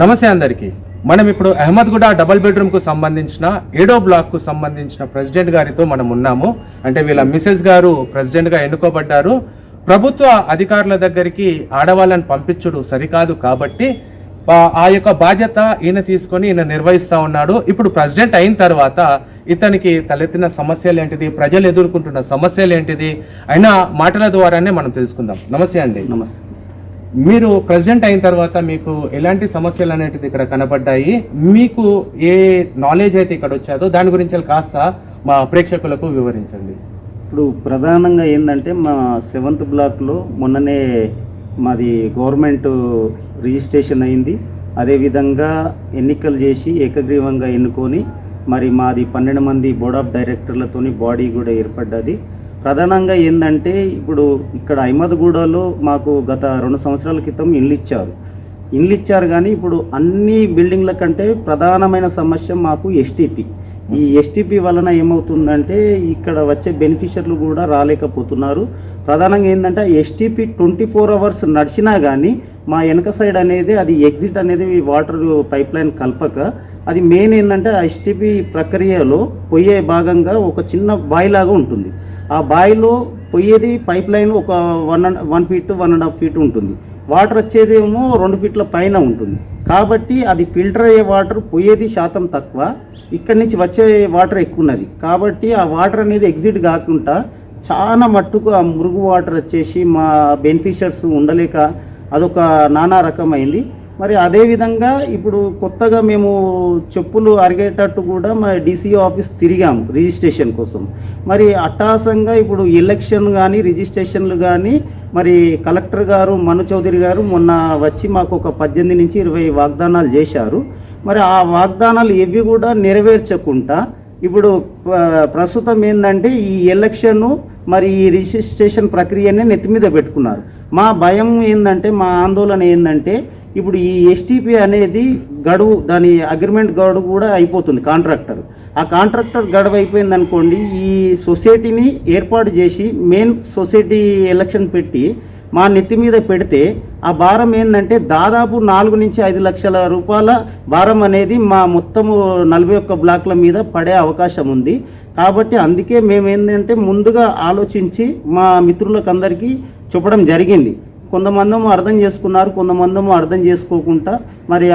నమస్తే అందరికీ. మనం ఇప్పుడు అహ్మద్గూడ డబుల్ బెడ్రూమ్కు సంబంధించిన 7వ బ్లాక్కు సంబంధించిన ప్రెసిడెంట్ గారితో మనం ఉన్నాము. అంటే వీళ్ళ మిసెస్ గారు ప్రెసిడెంట్గా ఎన్నుకోబడ్డారు. ప్రభుత్వ అధికారుల దగ్గరికి ఆడవాళ్ళని పంపించుడు సరికాదు కాబట్టి ఆ యొక్క బాధ్యత ఈయన తీసుకొని ఈయన నిర్వహిస్తూ ఉన్నాడు. ఇప్పుడు ప్రెసిడెంట్ అయిన తర్వాత ఇతనికి తలెత్తిన సమస్యలు ఏంటిది, ప్రజలు ఎదుర్కొంటున్న సమస్యలు ఏంటిది అయినా మాటల ద్వారానే మనం తెలుసుకుందాం. నమస్తే అండి. నమస్తే. మీరు ప్రెసిడెంట్ అయిన తర్వాత మీకు ఎలాంటి సమస్యలు అనేటిది ఇక్కడ కనబడ్డాయి, మీకు ఏ నాలెడ్జ్ అయితే ఇక్కడ వచ్చాదో దాని గురించి కాస్త మా ప్రేక్షకులకు వివరించండి. ఇప్పుడు ప్రధానంగా ఏంటంటే మా 7th బ్లాక్లో మొన్ననే మాది గవర్నమెంట్ రిజిస్ట్రేషన్ అయింది. అదేవిధంగా ఎన్నికలు చేసి ఏకగ్రీవంగా ఎన్నుకొని మరి మాది 12 మంది బోర్డ్ ఆఫ్ డైరెక్టర్లతోని బాడీ కూడా ఏర్పడ్డది. ప్రధానంగా ఏంటంటే ఇప్పుడు ఇక్కడ అహ్మద్గూడలో మాకు గత 2 సంవత్సరాల క్రితం ఇండ్లు ఇచ్చారు కానీ ఇప్పుడు అన్ని బిల్డింగ్ల కంటే ప్రధానమైన సమస్య మాకు ఎస్టీపీ. ఈ ఎస్టీపీ వలన ఏమవుతుందంటే ఇక్కడ వచ్చే బెనిఫిషియర్లు కూడా రాలేకపోతున్నారు. ప్రధానంగా ఏంటంటే ఎస్టీపీ 24 అవర్స్ నడిచినా కానీ మా వెనక సైడ్ అనేది అది ఎగ్జిట్ అనేది వాటర్ పైప్ లైన్ కలపక అది మెయిన్ ఏంటంటే ఆ ఎస్టీపీ ప్రక్రియలో పోయే భాగంగా ఒక చిన్న బావి లాగా ఉంటుంది. ఆ బావిలో పోయేది పైప్ లైన్ ఒక 1 ఫీట్ 1.5 ఫీట్ ఉంటుంది. వాటర్ వచ్చేదేమో 2 ఫీట్ల పైన ఉంటుంది. కాబట్టి అది ఫిల్టర్ అయ్యే వాటర్ పోయేది శాతం తక్కువ, ఇక్కడి నుంచి వచ్చే వాటర్ ఎక్కువ ఉన్నది. కాబట్టి ఆ వాటర్ అనేది ఎగ్జిట్ కాకుండా చాలా మట్టుకు ఆ మురుగు వాటర్ వచ్చేసి మా బెనిఫిషియర్స్ ఉండలేక అదొక నానా రకమైంది. మరి అదేవిధంగా ఇప్పుడు కొత్తగా మేము చెప్పులు అరిగేటట్టు కూడా మా డీసీఓ ఆఫీస్ తిరిగాము రిజిస్ట్రేషన్ కోసం. మరి అట్టాసంగా ఇప్పుడు ఎలక్షన్ కానీ రిజిస్ట్రేషన్లు కానీ మరి కలెక్టర్ గారు మను చౌదరి గారు మొన్న వచ్చి మాకు ఒక 18 నుంచి 20 వాగ్దానాలు చేశారు. మరి ఆ వాగ్దానాలు ఏవి కూడా నెరవేర్చకుండా ఇప్పుడు ప్రస్తుతం ఏంటంటే ఈ ఎలక్షను మరి ఈ రిజిస్ట్రేషన్ ప్రక్రియనే నెత్తి మీద పెట్టుకున్నారు. మా భయం ఏంటంటే, మా ఆందోళన ఏంటంటే ఇప్పుడు ఈ ఎస్టీపీ అనేది గడువు, దాని అగ్రిమెంట్ గడువు కూడా అయిపోతుంది. ఆ కాంట్రాక్టర్ గడువు అయిపోయింది అనుకోండి, ఈ సొసైటీని ఏర్పాటు చేసి మెయిన్ సొసైటీ ఎలక్షన్ పెట్టి మా నెత్తి మీద పెడితే ఆ భారం ఏంటంటే దాదాపు 4 నుంచి 5 లక్షల రూపాయల భారం అనేది మా మొత్తము 41 బ్లాక్ల మీద పడే అవకాశం ఉంది. కాబట్టి అందుకే మేము ఏంటంటే ముందుగా ఆలోచించి మా మిత్రులకు అందరికీ చెప్పడం జరిగింది. కొంతమందేమో అర్థం చేసుకున్నారు, కొంతమందేమో అర్థం చేసుకోకుండా మరి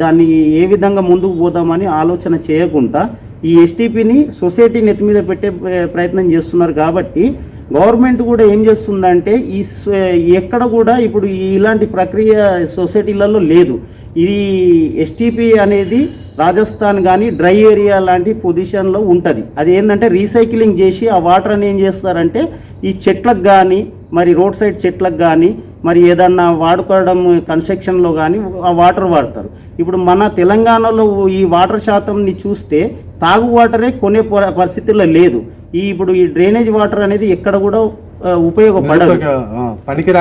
దాన్ని ఏ విధంగా ముందుకు పోదామని ఆలోచన చేయకుండా ఈ ఎస్టీపీని సొసైటీ నెత్తి మీద పెట్టే ప్రయత్నం చేస్తున్నారు. కాబట్టి గవర్నమెంట్ కూడా ఏం చేస్తుందంటే ఎక్కడ కూడా ఇప్పుడు ఇలాంటి ప్రక్రియ సొసైటీలలో లేదు. ఈ ఎస్టీపీ అనేది రాజస్థాన్ కానీ డ్రై ఏరియా లాంటి పొజిషన్లో ఉంటుంది. అది ఏంటంటే రీసైక్లింగ్ చేసి ఆ వాటర్ని ఏం చేస్తారంటే ఈ చెట్లకు కానీ మరి రోడ్ సైడ్ చెట్లకు కానీ మరి ఏదన్నా వాడుకోవడం కన్స్ట్రక్షన్లో కానీ ఆ వాటర్ వాడతారు. ఇప్పుడు మన తెలంగాణలో ఈ వాటర్ శాతంని చూస్తే తాగు వాటరే కొనే పరిస్థితుల్లో లేదు. ఇప్పుడు ఈ డ్రైనేజ్ వాటర్ అనేది ఎక్కడ కూడా ఉపయోగపడదు, పనికి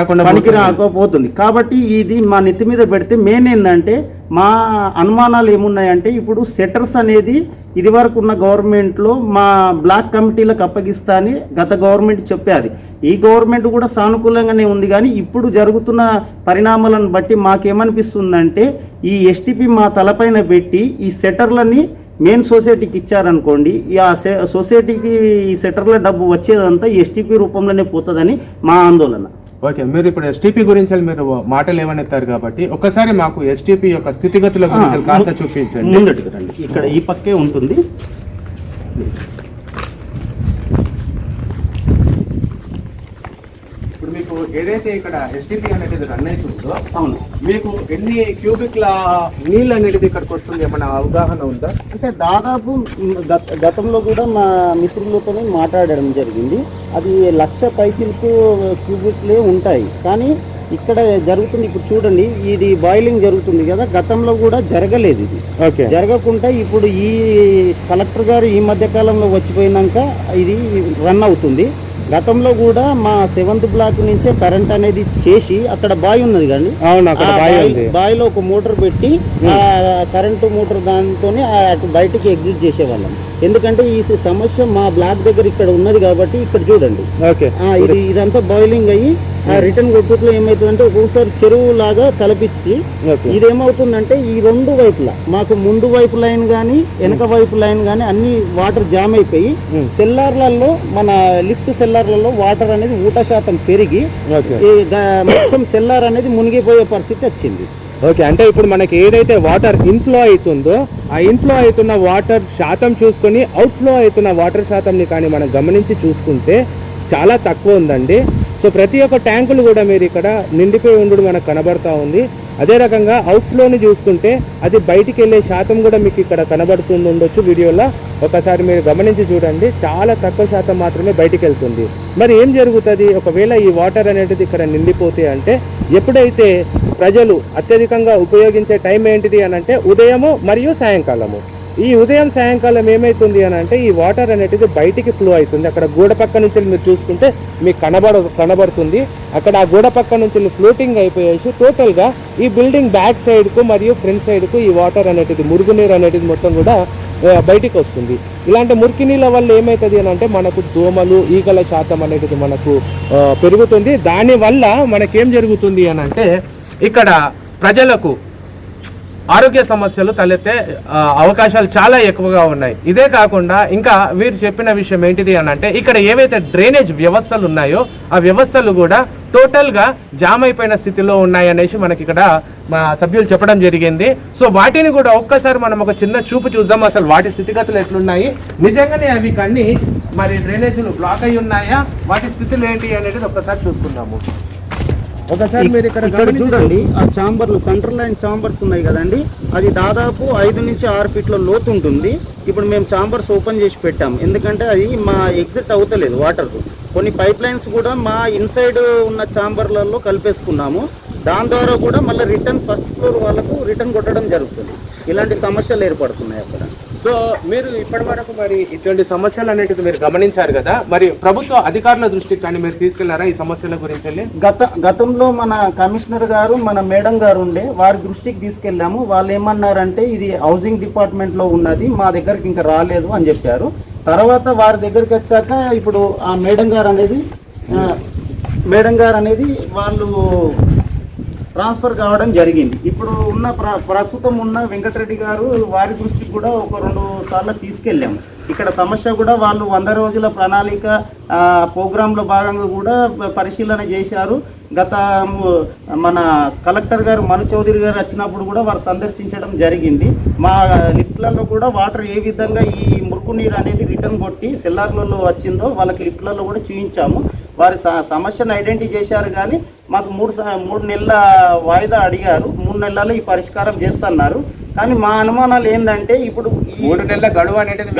రాకపోతుంది. కాబట్టి ఇది మా నెత్తి మీద పెడితే మెయిన్ ఏంటంటే మా అనుమానాలు ఏమున్నాయంటే ఇప్పుడు సెటర్స్ అనేది ఇది వరకు ఉన్న గవర్నమెంట్లో మా బ్లాక్ కమిటీలకు అప్పగిస్తా అని గత గవర్నమెంట్ చెప్పేది. ఈ గవర్నమెంట్ కూడా సానుకూలంగానే ఉంది. కానీ ఇప్పుడు జరుగుతున్న పరిణామాలను బట్టి మాకేమనిపిస్తుందంటే ఈ ఎస్టీపీ మా తలపైన పెట్టి ఈ సెటర్లని మెయిన్ సొసైటీకి ఇచ్చారనుకోండి, ఆ సొసైటీకి ఈ సెటర్ల డబ్బు వచ్చేదంతా ఎస్టీపీ రూపంలోనే పోతుందని మా ఆందోళన. ఓకే, మీరు ఇప్పుడు ఎస్టీపీ గురించి మీరు మాటలు ఏమనేస్తారు కాబట్టి ఒకసారి మాకు ఎస్టీపీ యొక్క స్థితిగతుల గురించి కాస్త చూపించండి. ముందటికి రండి, ఇక్కడ ఈ పక్కే ఉంటుంది. ఇప్పుడు మీకు ఏదైతే ఇక్కడ ఎస్టీపీ అనేది రన్ అవుతుందో, అవును, మీకు ఎన్ని క్యూబిక్ల నీళ్ళు అనేది ఇక్కడికి వస్తుంది ఏమైనా అవగాహన ఉందా? అంటే దాదాపు గతంలో కూడా మా మిత్రులతోనే మాట్లాడడం జరిగింది. అది 1,00,000 పైచిలకు క్యూబిక్లే ఉంటాయి. కానీ ఇక్కడ జరుగుతుంది, ఇప్పుడు చూడండి, ఇది బాయిలింగ్ జరుగుతుంది కదా, గతంలో కూడా జరగలేదు. ఇది జరగకుండా ఇప్పుడు ఈ కలెక్టర్ గారు ఈ మధ్య కాలంలో వచ్చిపోయినాక ఇది రన్ అవుతుంది. గతంలో కూడా మా 7th బ్లాక్ నుంచే కరెంట్ అనేది చేసి అక్కడ బావి ఉన్నది కానీ బావిలో ఒక మోటార్ పెట్టి కరెంటు మోటార్ దానితోనే అటు బయటకి ఎగ్జిట్ చేసేవాళ్ళం. ఎందుకంటే ఈ సమస్య మా బ్లాక్ దగ్గర ఇక్కడ ఉన్నది కాబట్టి ఇక్కడ చూడండి. ఓకే, ఇదంతా బాయిలింగ్ అయ్యి ఆ రిటర్న్ కొట్టుట్లో ఏమవుతుందంటే ఒక్కొక్కసారి చెరువు లాగా తలపించి ఇదేమవుతుందంటే ఈ రెండు వైపులా మాకు ముందు వైపు లైన్ కానీ వెనక వైపు లైన్ కానీ అన్ని వాటర్ జామ్ అయిపోయి సెల్లార్లలో మన లిఫ్ట్ సెల్లార్లలో వాటర్ అనేది ఊట శాతం పెరిగి మొత్తం సెల్లార్ అనేది మునిగిపోయే పరిస్థితి వచ్చింది. ఓకే, అంటే ఇప్పుడు మనకి ఏదైతే వాటర్ ఇన్ఫ్లో అవుతుందో ఆ ఇన్ఫ్లో అవుతున్న వాటర్ శాతం చూసుకొని అవుట్ఫ్లో అవుతున్న వాటర్ శాతంని కానీ మనం గమనించి చూసుకుంటే చాలా తక్కువ ఉందండి. సో ప్రతి ఒక్క ట్యాంకులు కూడా మీరు ఇక్కడ నిండిపోయి ఉండడం మనకు కనబడతా ఉంది. అదే రకంగా అవుట్ఫ్లోని చూసుకుంటే అది బయటికి వెళ్ళే శాతం కూడా మీకు ఇక్కడ కనబడుతుంది ఉండొచ్చు వీడియోలో. ఒకసారి మీరు గమనించి చూడండి, చాలా తక్కువ శాతం మాత్రమే బయటికి వెళ్తుంది. మరి ఏం జరుగుతుంది ఒకవేళ ఈ వాటర్ అనేది ఇక్కడ నిండిపోతే అంటే, ఎప్పుడైతే ప్రజలు అత్యధికంగా ఉపయోగించే టైం ఏంటిది అని అంటే ఉదయము మరియు సాయంకాలము. ఈ ఉదయం సాయంకాలం ఏమవుతుంది అని అంటే ఈ వాటర్ అనేది బయటికి ఫ్లో అవుతుంది. అక్కడ గోడ పక్క నుంచి మీరు చూసుకుంటే మీకు కనబడుతుంది. అక్కడ ఆ గోడ పక్క నుంచి ఫ్లోటింగ్ అయిపోయేసి టోటల్గా ఈ బిల్డింగ్ బ్యాక్ సైడ్కు మరియు ఫ్రంట్ సైడ్కు ఈ వాటర్ అనేది మురుగునీరు అనేది మొత్తం కూడా బయటికి వస్తుంది. ఇలాంటి మురికి నీళ్ళ వల్ల ఏమవుతుంది అని అంటే మనకు దోమలు ఈగల శాతం అనేది మనకు పెరుగుతుంది. దానివల్ల మనకేం జరుగుతుంది అని అంటే ఇక్కడ ప్రజలకు ఆరోగ్య సమస్యలు తలెత్తే అవకాశాలు చాలా ఎక్కువగా ఉన్నాయి. ఇదే కాకుండా ఇంకా వీరు చెప్పిన విషయం ఏంటిది అని అంటే ఇక్కడ ఏవైతే డ్రైనేజ్ వ్యవస్థలు ఉన్నాయో ఆ వ్యవస్థలు కూడా టోటల్గా జామ్ అయిపోయిన స్థితిలో ఉన్నాయనేసి మనకి ఇక్కడ మా సభ్యులు చెప్పడం జరిగింది. సో వాటిని కూడా ఒక్కసారి మనం ఒక చిన్న చూపు చూద్దాం, అసలు వాటి స్థితిగతులు ఎట్లున్నాయి, నిజంగానే అవి కానీ మరి డ్రైనేజీలు బ్లాక్ అయి ఉన్నాయా, వాటి స్థితులు ఏంటి అనేది ఒక్కసారి చూసుకుందాము. ఒకసారి మీరు ఇక్కడ చూడండి, ఆ చాంబర్లు సెంట్రల్ లైన్ చాంబర్స్ ఉన్నాయి కదండి, అది దాదాపు 5 నుంచి 6 ఫీట్ల లోతు ఉంటుంది. ఇప్పుడు మేము చాంబర్స్ ఓపెన్ చేసి పెట్టాము, ఎందుకంటే అది మా ఎగ్జిట్ అవుతలేదు వాటర్. కొన్ని పైప్ లైన్స్ కూడా మా ఇన్సైడ్ ఉన్న చాంబర్లలో కలిపేసుకున్నాము. దాని ద్వారా కూడా మళ్ళీ రిటర్న్ ఫస్ట్ ఫ్లోర్ వాళ్ళకు రిటర్న్ కొట్టడం జరుగుతుంది. ఇలాంటి సమస్యలు ఏర్పడుతున్నాయి అక్కడ. సో మీరు ఇప్పటి వరకు మరి ఇటువంటి సమస్యలు అనేటివి మీరు గమనించారు కదా, మరి ప్రభుత్వ అధికారుల దృష్టికి కానీ మీరు తీసుకెళ్లారా ఈ సమస్యల గురించి? గతంలో మన కమిషనర్ గారు మన మేడం గారు ఉండే వారి దృష్టికి తీసుకెళ్ళాము. వాళ్ళు ఏమన్నారంటే ఇది హౌసింగ్ డిపార్ట్మెంట్లో ఉన్నది, మా దగ్గరికి ఇంకా రాలేదు అని చెప్పారు. తర్వాత వారి దగ్గరికి వచ్చాక ఇప్పుడు ఆ మేడం గారు అనేది వాళ్ళు ట్రాన్స్ఫర్ కావడం జరిగింది. ఇప్పుడు ఉన్న ప్రస్తుతం ఉన్న వెంకటరెడ్డి గారు వారి దృష్టికి కూడా ఒక 2 సార్లు తీసుకెళ్ళాము. ఇక్కడ సమస్య కూడా వాళ్ళు 100 రోజుల ప్రణాళిక ప్రోగ్రాంలో భాగంగా కూడా పరిశీలన చేశారు. గత మన కలెక్టర్ గారు మను చౌదరి గారు వచ్చినప్పుడు కూడా వారు సందర్శించడం జరిగింది. మా లిఫ్ట్లలో కూడా వాటర్ ఏ విధంగా ఈ మురుకు నీరు అనేది రిటర్న్ కొట్టి సెల్లార్లలో వచ్చిందో వాళ్ళకి లిఫ్ట్లలో కూడా చూపించాము. వారి సమస్యను ఐడెంటిఫై చేశారు, కానీ మాకు 3 నెలల వాయిదా అడిగారు. 3 నెలల్లో ఈ పరిష్కారం చేస్తున్నారు. కానీ మా అనుమానాలు ఏంటంటే ఇప్పుడు 3 నెలల గడువు అనేది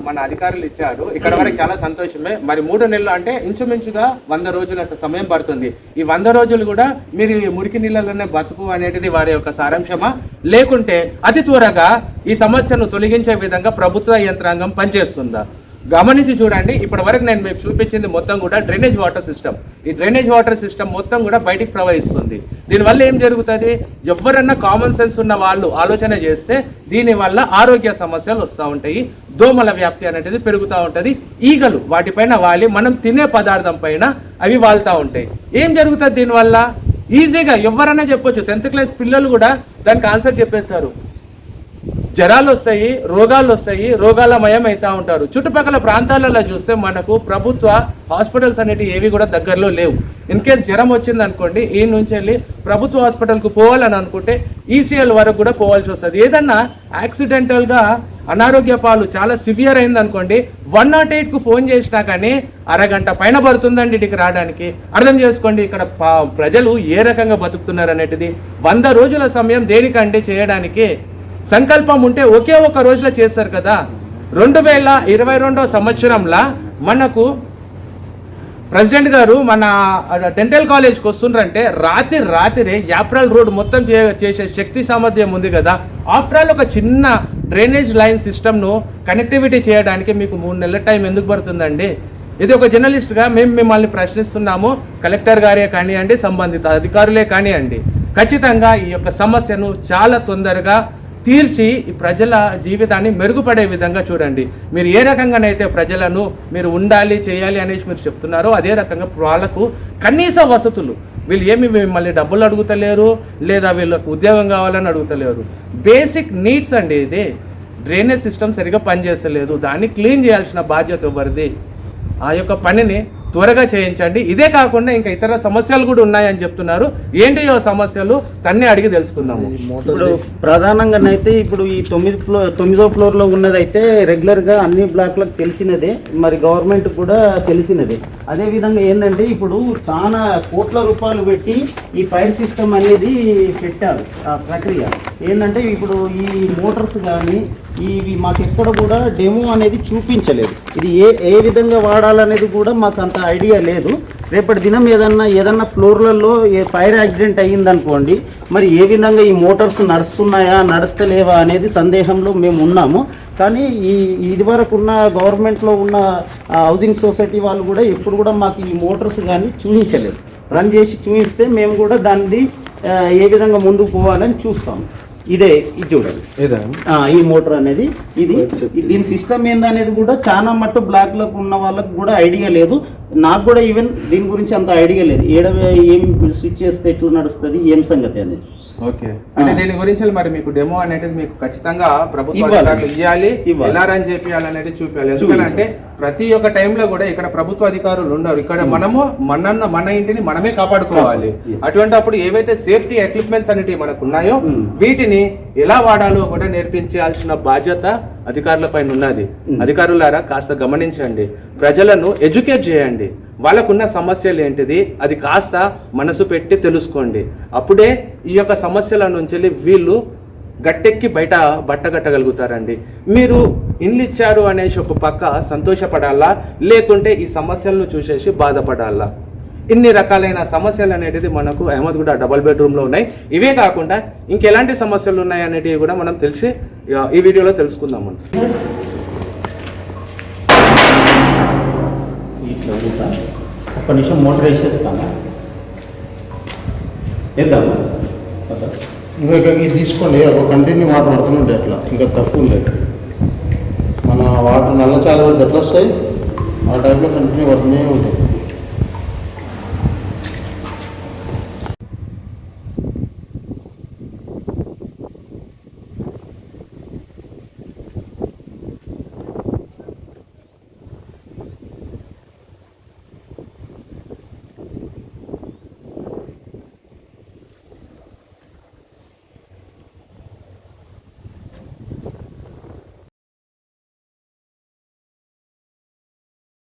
మన అధికారులు ఇచ్చారు. ఇక్కడ వరకు చాలా సంతోషమే. మరి 3 నెలలు అంటే ఇంచుమించుగా 100 రోజుల సమయం పడుతుంది. ఈ 100 రోజులు కూడా మీరు మురికి నీళ్ళలోనే బతుకు అనేది వారి యొక్క సారాంశమా, లేకుంటే అతి త్వరగా ఈ సమస్యను తొలగించే విధంగా ప్రభుత్వ యంత్రాంగం పనిచేస్తుందా? గమనించి చూడండి. ఇప్పటి వరకు నేను మీకు చూపించింది మొత్తం కూడా డ్రైనేజ్ వాటర్ సిస్టమ్. ఈ డ్రైనేజ్ వాటర్ సిస్టమ్ మొత్తం కూడా బయటికి ప్రవహిస్తుంది. దీనివల్ల ఏం జరుగుతుంది, ఎవరన్నా కామన్ సెన్స్ ఉన్న వాళ్ళు ఆలోచన చేస్తే దీనివల్ల ఆరోగ్య సమస్యలు వస్తూ ఉంటాయి. దోమల వ్యాప్తి అనేది పెరుగుతూ ఉంటుంది. ఈగలు వాటిపైన వాలి మనం తినే పదార్థం పైన అవి వాళ్తూ ఉంటాయి. ఏం జరుగుతుంది దీనివల్ల? ఈజీగా ఎవరైనా చెప్పొచ్చు. 10th క్లాస్ పిల్లలు కూడా దానికి ఆన్సర్ చెప్పేస్తారు. జ్వరాలు వస్తాయి, రోగాలు వస్తాయి, రోగాలమయం అవుతూ ఉంటారు. చుట్టుపక్కల ప్రాంతాలలో చూస్తే మనకు ప్రభుత్వ హాస్పిటల్స్ అనేవి ఏవి కూడా దగ్గరలో లేవు. ఇన్ కేస్ జ్వరం వచ్చింది అనుకోండి, ఈ నుంచి వెళ్ళి ప్రభుత్వ హాస్పిటల్కు పోవాలని అనుకుంటే ఈసీఎల్ వరకు కూడా పోవాల్సి వస్తుంది. ఏదన్నా యాక్సిడెంటల్గా అనారోగ్య పాలు చాలా సివియర్ అయింది అనుకోండి, 108కు ఫోన్ చేసినా కానీ అరగంట పైన పడుతుందండి ఇటుకి రావడానికి. అర్థం చేసుకోండి ఇక్కడ ప్రజలు ఏ రకంగా బతుకుతున్నారు అనేది. 100 రోజుల సమయం దేనికంటే చేయడానికి సంకల్పం ఉంటే ఒకే ఒక రోజులో చేస్తారు కదా. 2022 సంవత్సరంలో మనకు ప్రెసిడెంట్ గారు మన డెంటల్ కాలేజ్కి వస్తుండ్రంటే రాత్రి యాప్రాల్ రోడ్ మొత్తం చేసే శక్తి సామర్థ్యం ఉంది కదా. ఆఫ్టర్ ఆల్ ఒక చిన్న డ్రైనేజ్ లైన్ సిస్టమ్ను కనెక్టివిటీ చేయడానికి మీకు 3 నెలల టైం ఎందుకు పడుతుందండి? ఇది ఒక జర్నలిస్ట్గా మేము మిమ్మల్ని ప్రశ్నిస్తున్నాము. కలెక్టర్ గారే కానివ్వండి, సంబంధిత అధికారులే కానివ్వండి, ఖచ్చితంగా ఈ యొక్క సమస్యను చాలా తొందరగా తీర్చి ఈ ప్రజల జీవితాన్ని మెరుగుపడే విధంగా చూడండి. మీరు ఏ రకంగానైతే ప్రజలను మీరు ఉండాలి చేయాలి అనేసి మీరు చెప్తున్నారో అదే రకంగా వాళ్ళకు కనీస వసతులు, వీళ్ళు ఏమి మిమ్మల్ని డబ్బులు అడుగుతలేరు, లేదా వీళ్ళకు ఉద్యోగం కావాలని అడుగుతలేరు. బేసిక్ నీడ్స్ అండి ఇది. డ్రైనేజ్ సిస్టమ్ సరిగా పనిచేస్తలేదు, దాన్ని క్లీన్ చేయాల్సిన బాధ్యత ఎవరిది? ఆ యొక్క పనిని త్వరగా చేయించండి. ఇదే కాకుండా ఇంకా ఇతర సమస్యలు కూడా ఉన్నాయని చెప్తున్నారు. ఏంటి సమస్యలు తన్నే అడిగి తెలుసుకుందాము. ఇప్పుడు ప్రధానంగానైతే ఇప్పుడు ఈ 9వ ఫ్లోర్లో ఉన్నదైతే రెగ్యులర్గా అన్ని బ్లాక్లకు తెలిసినదే, మరి గవర్నమెంట్ కూడా తెలిసినదే. అదేవిధంగా ఏంటంటే ఇప్పుడు చాలా కోట్ల రూపాయలు పెట్టి ఈ ఫైర్ సిస్టమ్ అనేది పెట్టారు. ఆ ప్రక్రియ ఏంటంటే ఇప్పుడు ఈ మోటార్స్ కానీ ఇవి మాకు ఎక్కడ కూడా డెమో అనేది చూపించలేదు. ఇది ఏ విధంగా వాడాలనేది కూడా మాకు అంత ఐడియా లేదు. రేపటి దినం ఏదన్నా ఫ్లోర్లలో ఫైర్ యాక్సిడెంట్ అయ్యిందనుకోండి, మరి ఏ విధంగా ఈ మోటార్స్ నడుస్తున్నాయా నడుస్తలేవా అనేది సందేహంలో మేము ఉన్నాము. కానీ ఇదివరకు ఉన్న గవర్నమెంట్లో ఉన్న హౌసింగ్ సొసైటీ వాళ్ళు కూడా ఎప్పుడు కూడా మాకు ఈ మోటార్స్ కానీ చూపించలేదు. రన్ చేసి చూపిస్తే మేము కూడా దాన్ని ఏ విధంగా ముందుకు పోవాలని చూస్తాం. ఇది చూడండి, ఈ మోటార్ అనేది దీని సిస్టమ్ ఏందనేది కూడా చాలా మట్టు బ్లాక్లకు ఉన్న వాళ్ళకు కూడా ఐడియా లేదు. నాకు కూడా ఈవెన్ దీని గురించి అంత ఐడియా లేదు. ఏం స్విచ్ చేస్తే ఎట్లా నడుస్తుంది ఏం సంగతి అనేది. ఓకే, అంటే దీని గురించి మరి మీకు డెమో అనేది మీకు ఖచ్చితంగా ప్రభుత్వ అధికారులు ఇవ్వాలి, ఎలా రన్ చేయాలనేది చూపించాలి. ఎందుకంటే ప్రతి ఒక్క టైంలో కూడా ఇక్కడ ప్రభుత్వ అధికారులు ఉన్నారు. ఇక్కడ మనము మన ఇంటిని మనమే కాపాడుకోవాలి. అటువంటి అప్పుడు ఏవైతే సేఫ్టీ ఎక్విప్మెంట్స్ అనేవి మనకు ఉన్నాయో వీటిని ఎలా వాడాలో కూడా నేర్పించాల్సిన బాధ్యత అధికారుల పైన ఉన్నది. అధికారులారా కాస్త గమనించండి, ప్రజలను ఎడ్యుకేట్ చేయండి. వాళ్ళకున్న సమస్యలు ఏంటిది అది కాస్త మనసు పెట్టి తెలుసుకోండి. అప్పుడే ఈ యొక్క సమస్యల నుంచి వీళ్ళు గట్టెక్కి బట్టగట్టగలుగుతారండి. మీరు ఇల్లు ఇచ్చారు అనేసి ఒక పక్క సంతోషపడాలా, లేకుంటే ఈ సమస్యలను చూసేసి బాధపడాలా? ఇన్ని రకాలైన సమస్యలు అనేటిది మనకు అహ్మద్గూడ డబల్ బెడ్రూమ్లో ఉన్నాయి. ఇవే కాకుండా ఇంకెలాంటి సమస్యలు ఉన్నాయి అనేటివి కూడా మనం తెలిసి ఈ వీడియోలో తెలుసుకుందాం. ఒక్క నిమిషం మోటార్ వేసేస్తాను, వేద్దామా? ఇంకా ఇది తీసుకోండి, ఒక కంటిన్యూ వాటర్ పడుతుంటే అట్లా ఇంకా తక్కువ లేదు. మన వాటర్ నల్ల చాలా ఎట్లా వస్తాయి ఆ టైంలో కంటిన్యూ పడుతూనే ఉంటాయి.